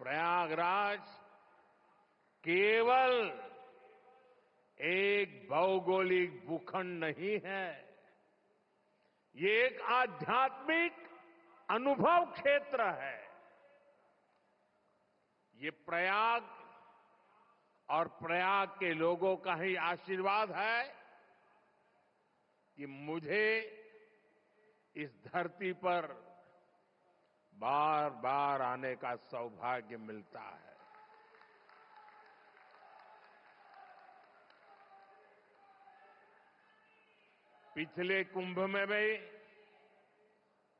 प्रयागराज केवल एक भौगोलिक भूखंड नहीं है, ये एक आध्यात्मिक अनुभव क्षेत्र है। ये प्रयाग और प्रयाग के लोगों का ही आशीर्वाद है कि मुझे इस धरती पर बार बार आने का सौभाग्य मिलता है। पिछले कुंभ में भी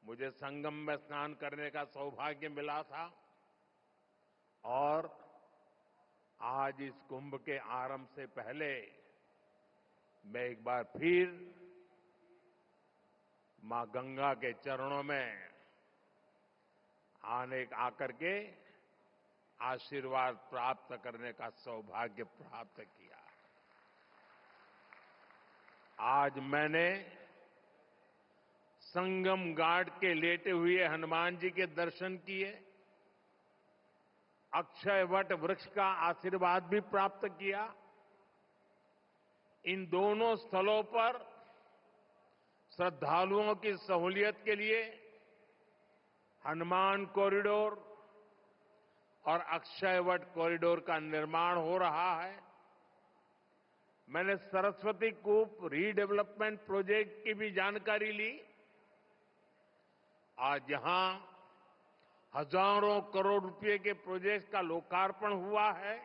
मुझे संगम में स्नान करने का सौभाग्य मिला था और आज इस कुंभ के आरंभ से पहले मैं एक बार फिर मां गंगा के चरणों में आकर के आशीर्वाद प्राप्त करने का सौभाग्य प्राप्त किया। आज मैंने संगम घाट के लेटे हुए हनुमान जी के दर्शन किए, अक्षय वट वृक्ष का आशीर्वाद भी प्राप्त किया। इन दोनों स्थलों पर श्रद्धालुओं की सहूलियत के लिए हनुमान कॉरिडोर और अक्षय वट कॉरिडोर का निर्माण हो रहा है। मैंने सरस्वती कूप रीडेवलपमेंट प्रोजेक्ट की भी जानकारी ली। आज यहां हजारों करोड़ रुपए के प्रोजेक्ट का लोकार्पण हुआ है।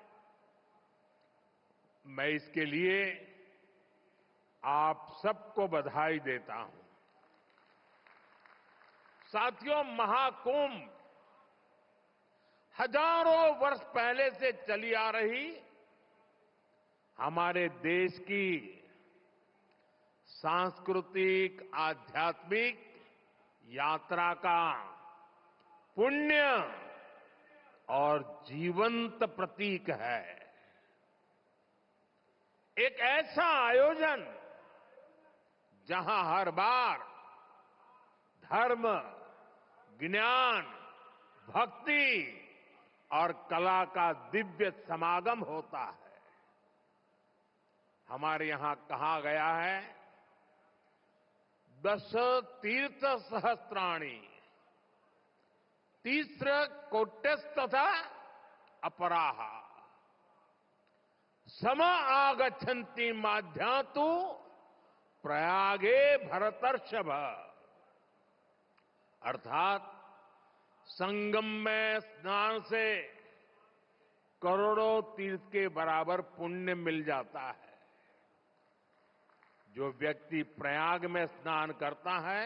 मैं इसके लिए आप सबको बधाई देता हूं। साथियों, महाकुंभ हजारों वर्ष पहले से चली आ रही हमारे देश की सांस्कृतिक आध्यात्मिक यात्रा का पुण्य और जीवंत प्रतीक है। एक ऐसा आयोजन जहां हर बार धर्म, ज्ञान, भक्ति और कला का दिव्य समागम होता है। हमारे यहां कहा गया है, दश तीर्थ सहस्त्राणि तीस्र कोट्यस्तथा अपराहा सम आगच्छन्ति माध्यातु प्रयागे भरतर्षभ। अर्थात संगम में स्नान से करोड़ों तीर्थ के बराबर पुण्य मिल जाता है। जो व्यक्ति प्रयाग में स्नान करता है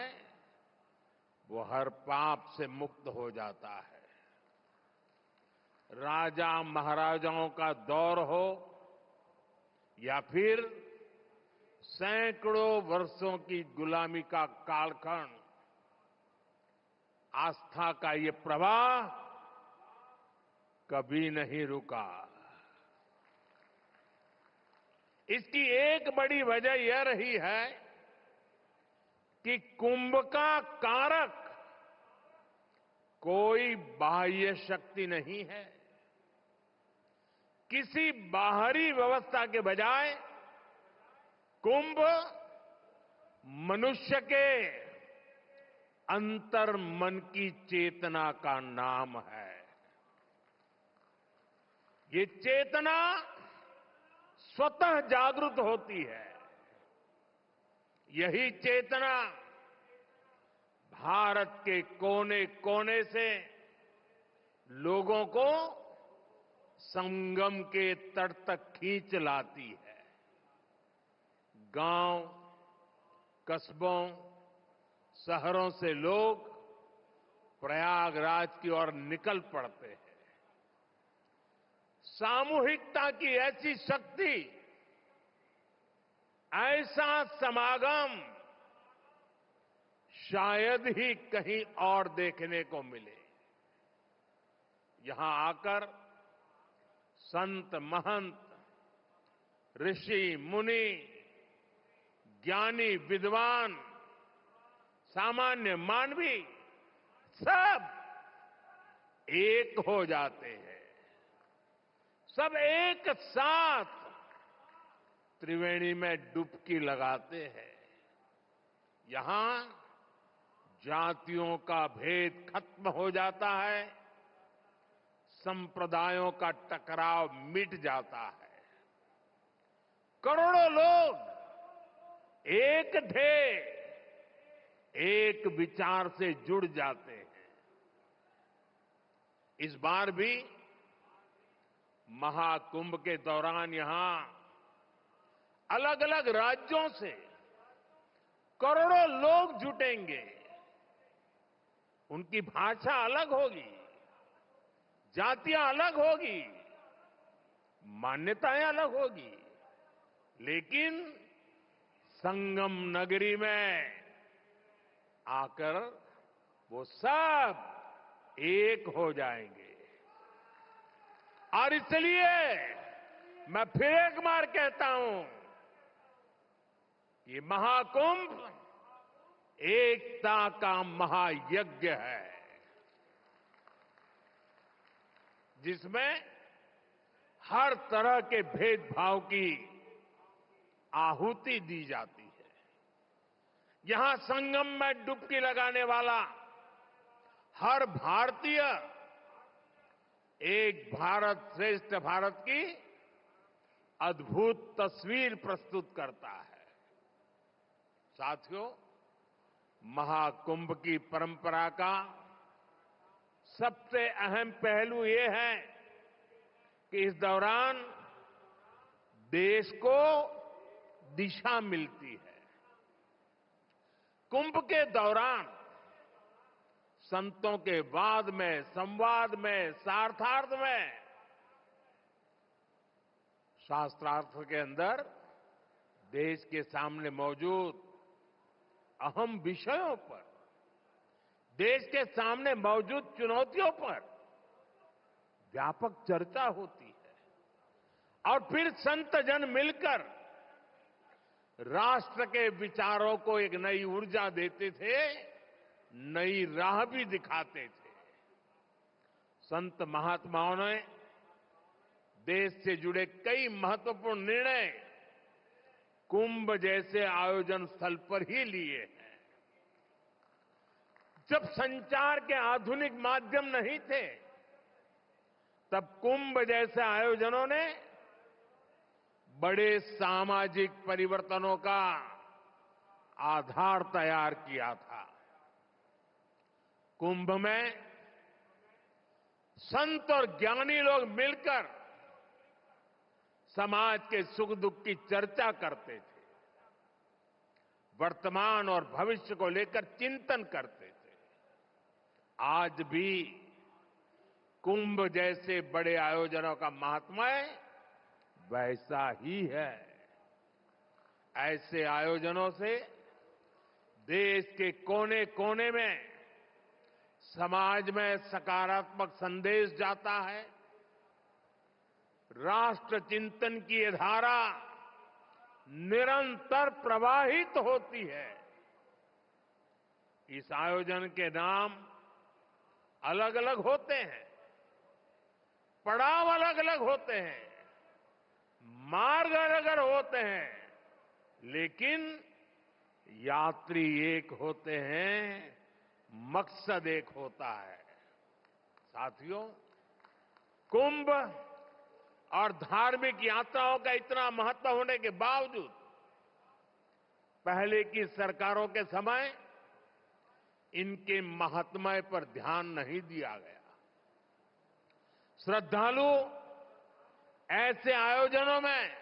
वो हर पाप से मुक्त हो जाता है। राजा महाराजाओं का दौर हो या फिर सैकड़ों वर्षों की गुलामी का कालखंड, आस्था का ये प्रवाह कभी नहीं रुका। इसकी एक बड़ी वजह यह रही है कि कुंभ का कारक कोई बाह्य शक्ति नहीं है। किसी बाहरी व्यवस्था के बजाय कुंभ मनुष्य के अंतर मन की चेतना का नाम है। ये चेतना स्वतः जागृत होती है। यही चेतना भारत के कोने कोने से लोगों को संगम के तट तक खींच लाती है। गांव, कस्बों, शहरों से लोग प्रयागराज की ओर निकल पड़ते हैं। सामूहिकता की ऐसी शक्ति, ऐसा समागम शायद ही कहीं और देखने को मिले। यहां आकर संत महंत, ऋषि मुनि, ज्ञानी विद्वान, सामान्य मानवी सब एक हो जाते हैं। सब एक साथ त्रिवेणी में डुबकी लगाते हैं। यहां जातियों का भेद खत्म हो जाता है, संप्रदायों का टकराव मिट जाता है। करोड़ों लोग एक थे, एक विचार से जुड़ जाते हैं। इस बार भी महाकुंभ के दौरान यहां अलग अलग राज्यों से करोड़ों लोग जुटेंगे। उनकी भाषा अलग होगी, जातियां अलग होगी, मान्यताएं अलग होगी, लेकिन संगम नगरी में आकर वो सब एक हो जाएंगे। और इसलिए मैं फिर एक बार कहता हूं, ये महाकुंभ एकता का महायज्ञ है, जिसमें हर तरह के भेदभाव की आहुति दी जाती है। यहां संगम में डुबकी लगाने वाला हर भारतीय एक भारत श्रेष्ठ भारत की अद्भुत तस्वीर प्रस्तुत करता है। साथियों, महाकुंभ की परंपरा का सबसे अहम पहलू ये है कि इस दौरान देश को दिशा मिलती है। कुंभ के दौरान संतों के वाद में, संवाद में, शास्त्रार्थ में, शास्त्रार्थ के अंदर देश के सामने मौजूद अहम विषयों पर, देश के सामने मौजूद चुनौतियों पर व्यापक चर्चा होती है। और फिर संत जन मिलकर राष्ट्र के विचारों को एक नई ऊर्जा देते थे, नई राह भी दिखाते थे। संत महात्माओं ने देश से जुड़े कई महत्वपूर्ण निर्णय कुंभ जैसे आयोजन स्थल पर ही लिए हैं। जब संचार के आधुनिक माध्यम नहीं थे, तब कुंभ जैसे आयोजनों ने बड़े सामाजिक परिवर्तनों का आधार तैयार किया था। कुंभ में संत और ज्ञानी लोग मिलकर समाज के सुख दुख की चर्चा करते थे, वर्तमान और भविष्य को लेकर चिंतन करते थे। आज भी कुंभ जैसे बड़े आयोजनों का महात्म्य वैसा ही है। ऐसे आयोजनों से देश के कोने कोने में समाज में सकारात्मक संदेश जाता है। राष्ट्र चिंतन की ये धारा निरंतर प्रवाहित होती है। इस आयोजन के नाम अलग अलग होते हैं, पड़ाव अलग अलग होते हैं, मार्ग अलग अलग होते हैं, लेकिन यात्री एक होते हैं, मकसद एक होता है। साथियों, कुंभ और धार्मिक यात्राओं का इतना महत्व होने के बावजूद पहले की सरकारों के समय इनके महात्म्य पर ध्यान नहीं दिया गया। श्रद्धालु ऐसे आयोजनों में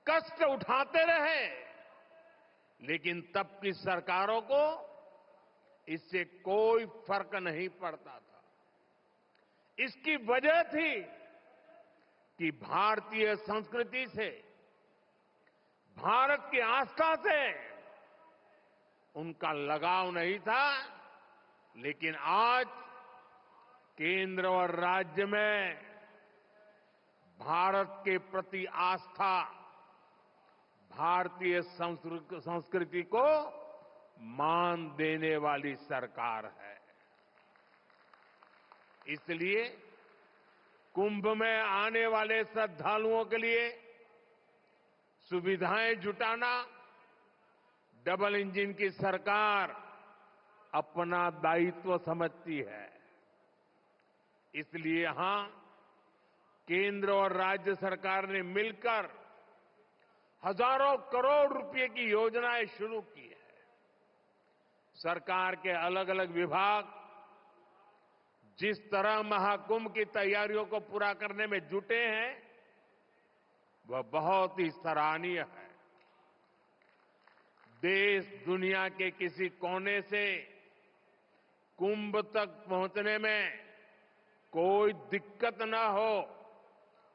कष्ट उठाते रहे, लेकिन तब की सरकारों को इससे कोई फर्क नहीं पड़ता था। इसकी वजह थी कि भारतीय संस्कृति से, भारत की आस्था से उनका लगाव नहीं था। लेकिन आज केंद्र और राज्य में भारत के प्रति आस्था, भारतीय संस्कृति को मान देने वाली सरकार है। इसलिए कुंभ में आने वाले श्रद्धालुओं के लिए सुविधाएं जुटाना डबल इंजन की सरकार अपना दायित्व समझती है। इसलिए यहां केंद्र और राज्य सरकार ने मिलकर हजारों करोड़ रुपए की योजनाएं शुरू की है। सरकार के अलग अलग विभाग जिस तरह महाकुंभ की तैयारियों को पूरा करने में जुटे हैं वह बहुत ही सराहनीय है। देश दुनिया के किसी कोने से कुंभ तक पहुंचने में कोई दिक्कत न हो,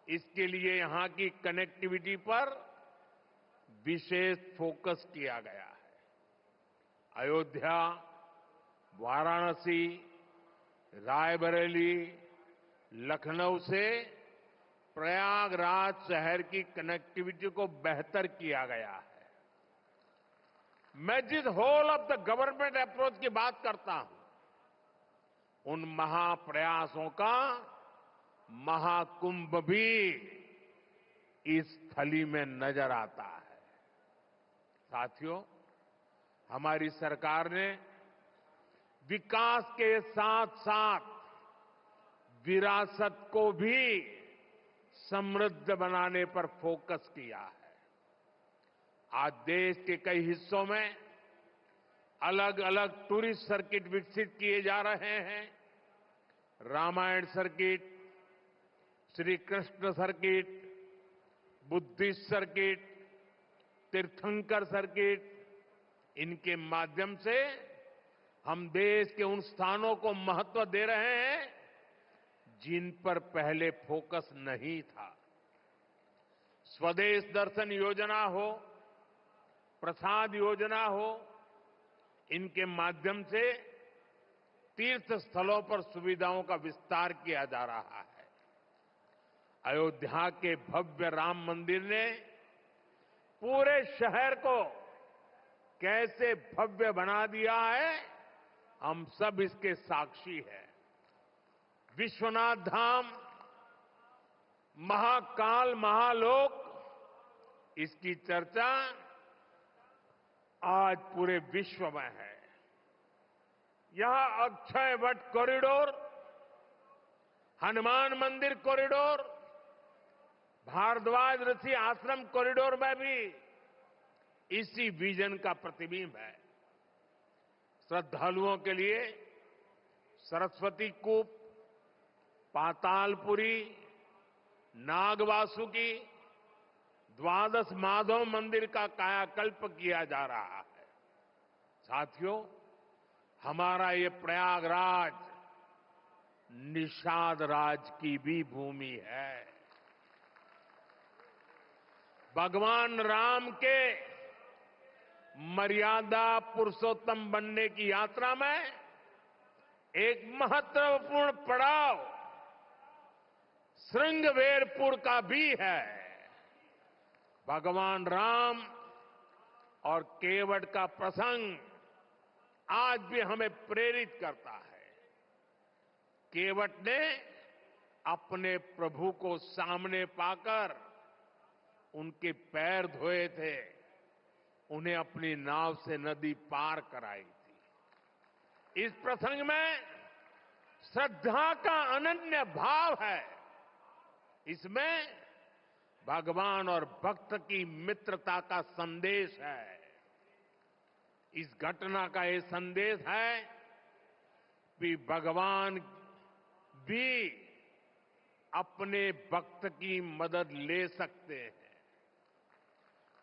इसके लिए यहां की कनेक्टिविटी पर विशेष फोकस किया गया है। अयोध्या, वाराणसी, रायबरेली, लखनऊ से प्रयागराज शहर की कनेक्टिविटी को बेहतर किया गया है। मैं जिस whole of the government approach की बात करता हूं उन महाप्रयासों का महाकुंभ भी इस थली में नजर आता है। साथियों, हमारी सरकार ने विकास के साथ साथ विरासत को भी समृद्ध बनाने पर फोकस किया है। आज देश के कई हिस्सों में अलग अलग टूरिस्ट सर्किट विकसित किए जा रहे हैं। Ramayana circuit, Shri Krishna circuit, Buddhist circuit, Tirthankar circuit, इनके माध्यम से हम देश के उन स्थानों को महत्व दे रहे हैं जिन पर पहले फोकस नहीं था। स्वदेश दर्शन योजना हो, प्रसाद योजना हो, इनके माध्यम से तीर्थ स्थलों पर सुविधाओं का विस्तार किया जा रहा है। अयोध्या के भव्य राम मंदिर ने पूरे शहर को कैसे भव्य बना दिया है, हम सब इसके साक्षी हैं। विश्वनाथ धाम, महाकाल, महालोक, इसकी चर्चा आज पूरे विश्व में है। यहां अक्षय वट कॉरिडोर, हनुमान मंदिर कॉरिडोर, भारद्वाज ऋषि आश्रम कॉरिडोर में भी इसी विजन का प्रतिबिंब है। श्रद्धालुओं के लिए सरस्वती कूप, पातालपुरी, नागवासुकी, द्वादश माधव मंदिर का कायाकल्प किया जा रहा है। साथियों, हमारा ये प्रयागराज निषाद राज की भी भूमि है। भगवान राम के मर्यादा पुरुषोत्तम बनने की यात्रा में एक महत्वपूर्ण पड़ाव श्रृंगवेरपुर का भी है। भगवान राम और केवट का प्रसंग आज भी हमें प्रेरित करता है। केवट ने अपने प्रभु को सामने पाकर उनके पैर धोए थे, उन्हें अपनी नाव से नदी पार कराई थी। इस प्रसंग में श्रद्धा का अनन्य भाव है। इसमें भगवान और भक्त की मित्रता का संदेश है। इस घटना का ये संदेश है कि भगवान भी अपने भक्त की मदद ले सकते हैं।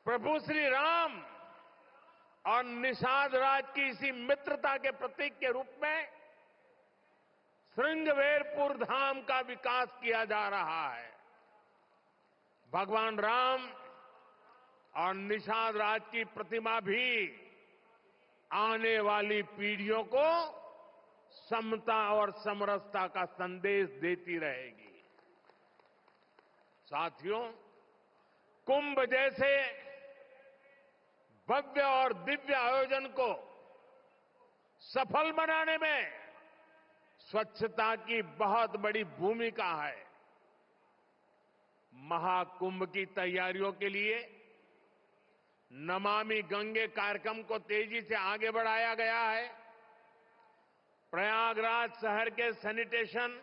प्रभु श्री राम और निषाद राज की इसी मित्रता के प्रतीक के रूप में श्रृंगवेरपुर धाम का विकास किया जा रहा है। भगवान राम और निषाद राज की प्रतिमा भी आने वाली पीढ़ियों को समता और समरसता का संदेश देती रहेगी। साथियों, कुंभ जैसे भव्य और दिव्य आयोजन को सफल बनाने में स्वच्छता की बहुत बड़ी भूमिका है। महाकुंभ की तैयारियों के लिए नमामि गंगे कार्यक्रम को तेजी से आगे बढ़ाया गया है। प्रयागराज शहर के सैनिटेशन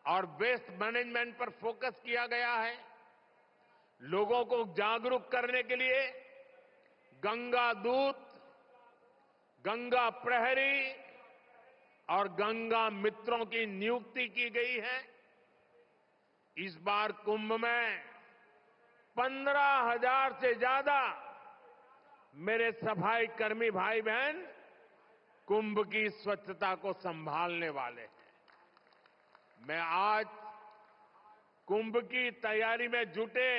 और वेस्ट मैनेजमेंट पर फोकस किया गया है। लोगों को जागरूक करने के लिए गंगा दूत, गंगा प्रहरी और गंगा मित्रों की नियुक्ति की गई है। इस बार कुंभ में 15,000 से ज्यादा मेरे सफाई कर्मी भाई बहन कुंभ की स्वच्छता को संभालने वाले हैं। मैं आज कुंभ की तैयारी में जुटे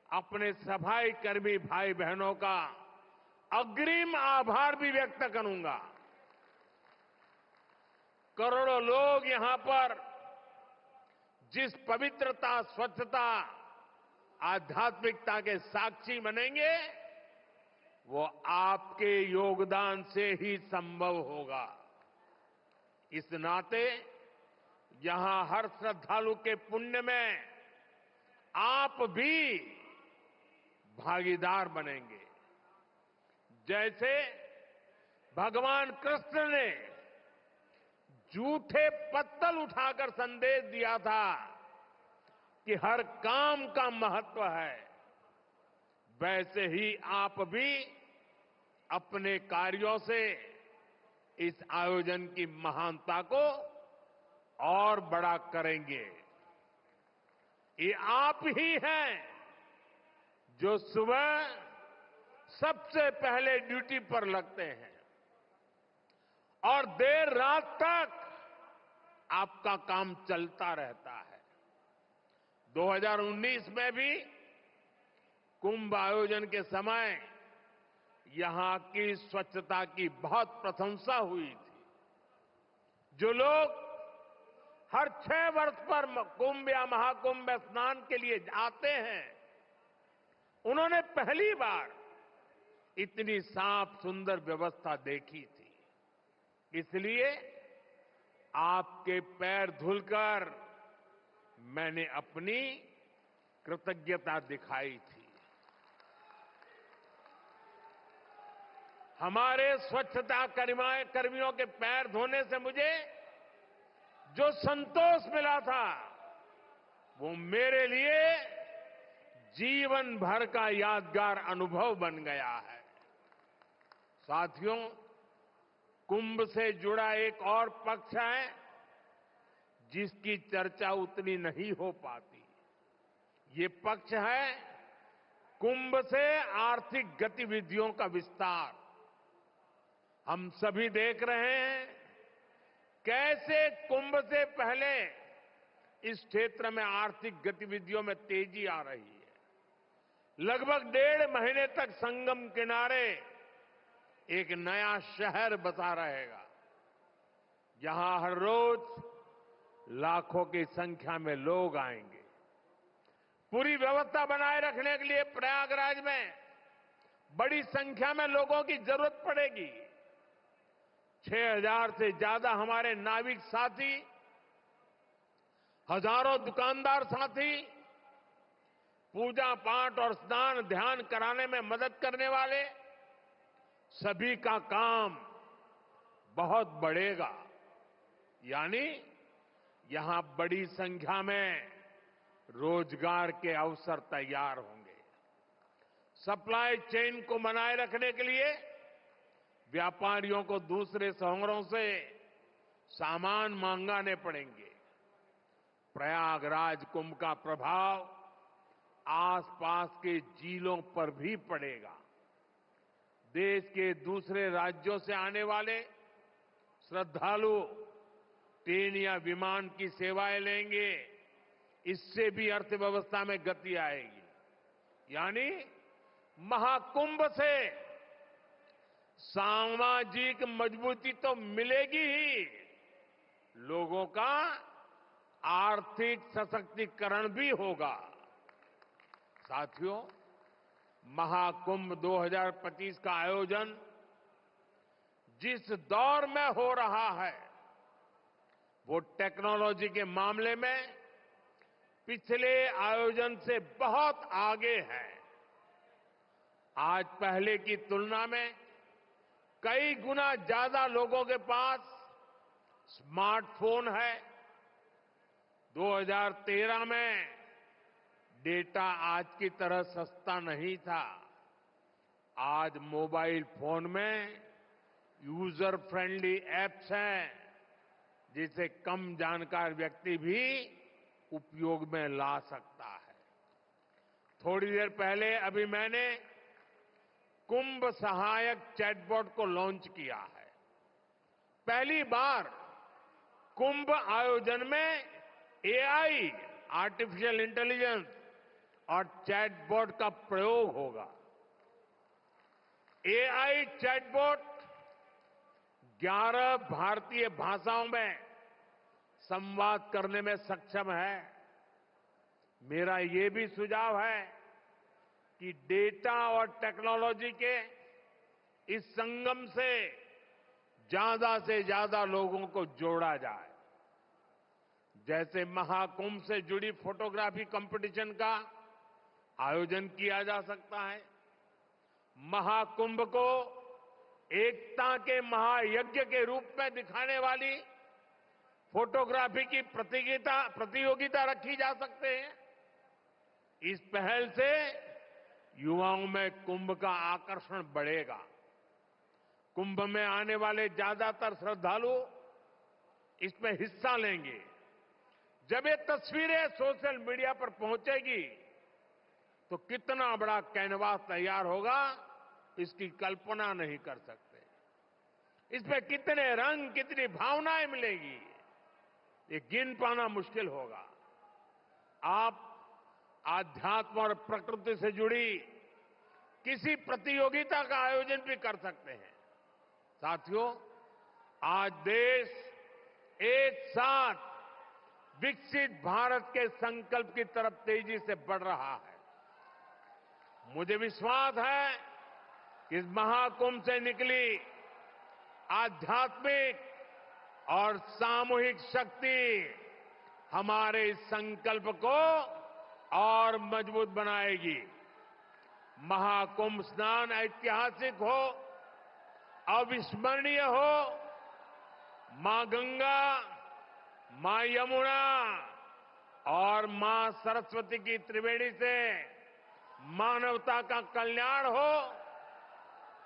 अपने सफाई कर्मी भाई बहनों का अग्रिम आभार भी व्यक्त करूंगा। करोड़ों लोग यहां पर जिस पवित्रता, स्वच्छता, आध्यात्मिकता के साक्षी बनेंगे, वो आपके योगदान से ही संभव होगा। इस नाते यहां हर श्रद्धालु के पुण्य में आप भी भागीदार बनेंगे। जैसे भगवान कृष्ण ने झूठे पत्तल उठाकर संदेश दिया था कि हर काम का महत्व है, वैसे ही आप भी अपने कार्यों से इस आयोजन की महानता को और बड़ा करेंगे। ये आप ही हैं जो सुबह सबसे पहले ड्यूटी पर लगते हैं और देर रात तक आपका काम चलता रहता है। 2019 में भी कुंभ आयोजन के समय यहां की स्वच्छता की बहुत प्रशंसा हुई थी। जो लोग हर 6 वर्ष पर कुंभ या महाकुंभ में स्नान के लिए आते हैं, उन्होंने पहली बार इतनी साफ सुंदर व्यवस्था देखी थी। इसलिए आपके पैर धुलकर मैंने अपनी कृतज्ञता दिखाई थी। हमारे स्वच्छता कर्मियों के पैर धोने से मुझे जो संतोष मिला था, वो मेरे लिए जीवन भर का यादगार अनुभव बन गया है। साथियों, कुंभ से जुड़ा एक और पक्ष है जिसकी चर्चा उतनी नहीं हो पाती। ये पक्ष है कुंभ से आर्थिक गतिविधियों का विस्तार। हम सभी देख रहे हैं कैसे कुंभ से पहले इस क्षेत्र में आर्थिक गतिविधियों में तेजी आ रही है। लगभग 1.5 महीने तक संगम किनारे एक नया शहर बसा रहेगा, जहां हर रोज लाखों की संख्या में लोग आएंगे। पूरी व्यवस्था बनाए रखने के लिए प्रयागराज में बड़ी संख्या में लोगों की जरूरत पड़ेगी। 6,000 से ज्यादा हमारे नाविक साथी, हजारों दुकानदार साथी, पूजा पाठ और स्नान ध्यान कराने में मदद करने वाले सभी का काम बहुत बढ़ेगा। यानी यहां बड़ी संख्या में रोजगार के अवसर तैयार होंगे। सप्लाई चेन को बनाए रखने के लिए व्यापारियों को दूसरे शहरों से सामान मंगाने पड़ेंगे। प्रयागराज कुंभ का प्रभाव आसपास के जिलों पर भी पड़ेगा। देश के दूसरे राज्यों से आने वाले श्रद्धालु ट्रेन या विमान की सेवाएं लेंगे। इससे भी अर्थव्यवस्था में गति आएगी। यानी महाकुंभ से सामाजिक मजबूती तो मिलेगी ही, लोगों का आर्थिक सशक्तिकरण भी होगा। साथियों, महाकुंभ 2025 का आयोजन जिस दौर में हो रहा है, वो टेक्नोलॉजी के मामले में पिछले आयोजन से बहुत आगे है। आज पहले की तुलना में कई गुना ज्यादा लोगों के पास स्मार्टफोन है। 2013 में डेटा आज की तरह सस्ता नहीं था। आज मोबाइल फोन में यूजर फ्रेंडली एप्स हैं जिसे कम जानकार व्यक्ति भी उपयोग में ला सकता है। थोड़ी देर पहले अभी मैंने कुंभ सहायक चैटबॉट को लॉन्च किया है। पहली बार कुंभ आयोजन में एआई, आर्टिफिशियल इंटेलिजेंस और चैटबॉट का प्रयोग होगा। एआई चैटबॉट 11 भारतीय भाषाओं में संवाद करने में सक्षम है। मेरा ये भी सुझाव है कि डेटा और टेक्नोलॉजी के इस संगम से ज्यादा लोगों को जोड़ा जाए। जैसे महाकुंभ से जुड़ी फोटोग्राफी कंपटीशन का आयोजन किया जा सकता है। महाकुंभ को एकता के महायज्ञ के रूप में दिखाने वाली फोटोग्राफी की प्रतियोगिता रखी जा सकते हैं। इस पहल से युवाओं में कुंभ का आकर्षण बढ़ेगा। कुंभ में आने वाले ज्यादातर श्रद्धालु इसमें हिस्सा लेंगे। जब ये तस्वीरें सोशल मीडिया पर पहुंचेगी तो कितना बड़ा कैनवास तैयार होगा, इसकी कल्पना नहीं कर सकते। इसमें कितने रंग, कितनी भावनाएं मिलेगी, ये गिन पाना मुश्किल होगा। आप आध्यात्म और प्रकृति से जुड़ी किसी प्रतियोगिता का आयोजन भी कर सकते हैं। साथियों, आज देश एक साथ विकसित भारत के संकल्प की तरफ तेजी से बढ़ रहा है। मुझे विश्वास है कि इस महाकुंभ से निकली आध्यात्मिक और सामूहिक शक्ति हमारे इस संकल्प को और मजबूत बनाएगी। महाकुंभ स्नान ऐतिहासिक हो, अविस्मरणीय हो, मां गंगा, मां यमुना और मां सरस्वती की त्रिवेणी से मानवता का कल्याण हो,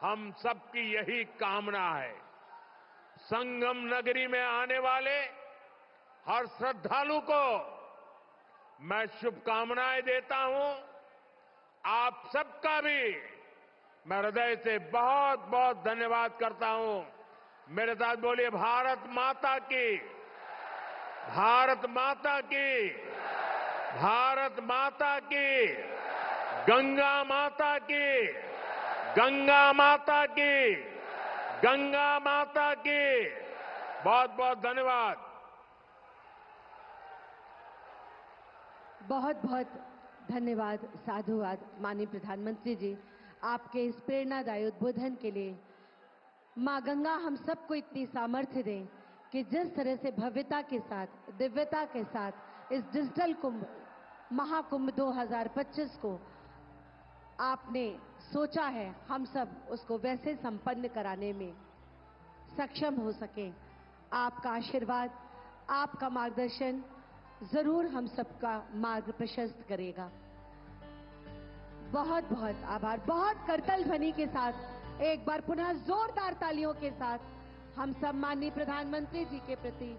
हम सबकी यही कामना है। संगम नगरी में आने वाले हर श्रद्धालु को मैं शुभकामनाएं देता हूं। आप सबका भी मैं हृदय से बहुत बहुत धन्यवाद करता हूं। मेरे साथ बोलिए, भारत माता की, भारत माता की, भारत माता की, गंगा माता की, गंगा माता की, गंगा माता की। बहुत बहुत धन्यवाद। बहुत बहुत धन्यवाद, साधुवाद माननीय प्रधानमंत्री जी, आपके इस प्रेरणादायी उद्बोधन के लिए। मां गंगा हम सबको इतनी सामर्थ्य दें कि जिस तरह से भव्यता के साथ, दिव्यता के साथ इस डिजिटल कुंभ, महाकुंभ 2025 को आपने सोचा है, हम सब उसको वैसे संपन्न कराने में सक्षम हो सके। आपका आशीर्वाद, आपका मार्गदर्शन जरूर हम सबका मार्ग प्रशस्त करेगा। बहुत बहुत आभार। बहुत करतल ध्वनि के साथ एक बार पुनः जोरदार तालियों के साथ हम सब माननीय प्रधानमंत्री जी के प्रति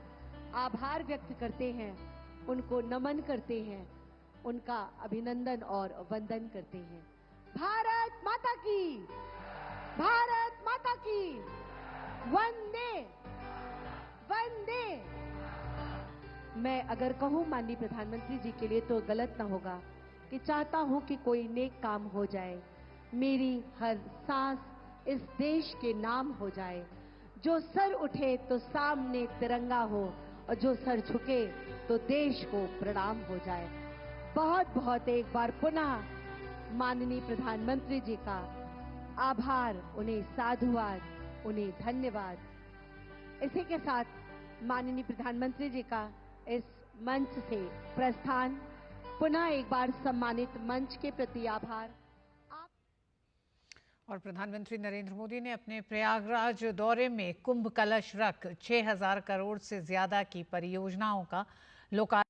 आभार व्यक्त करते हैं, उनको नमन करते हैं, उनका अभिनंदन और वंदन करते हैं। भारत माता की, भारत माता की, वंदे वंदे। मैं अगर कहूं माननीय प्रधानमंत्री जी के लिए तो गलत ना होगा कि चाहता हूं कि कोई नेक काम हो जाए, मेरी हर सांस इस देश के नाम हो जाए। जो सर उठे तो सामने तिरंगा हो और जो सर झुके तो देश को प्रणाम हो जाए। बहुत बहुत एक बार पुनः माननीय प्रधानमंत्री जी का आभार, उन्हें साधुवाद, उन्हें धन्यवाद। इसी के साथ माननीय प्रधानमंत्री जी का इस मंच से प्रस्थान। पुनः एक बार सम्मानित मंच के प्रति आभार। और प्रधानमंत्री नरेंद्र मोदी ने अपने प्रयागराज दौरे में कुंभ कलश रख 6000 करोड़ से ज्यादा की परियोजनाओं का लोकार्पण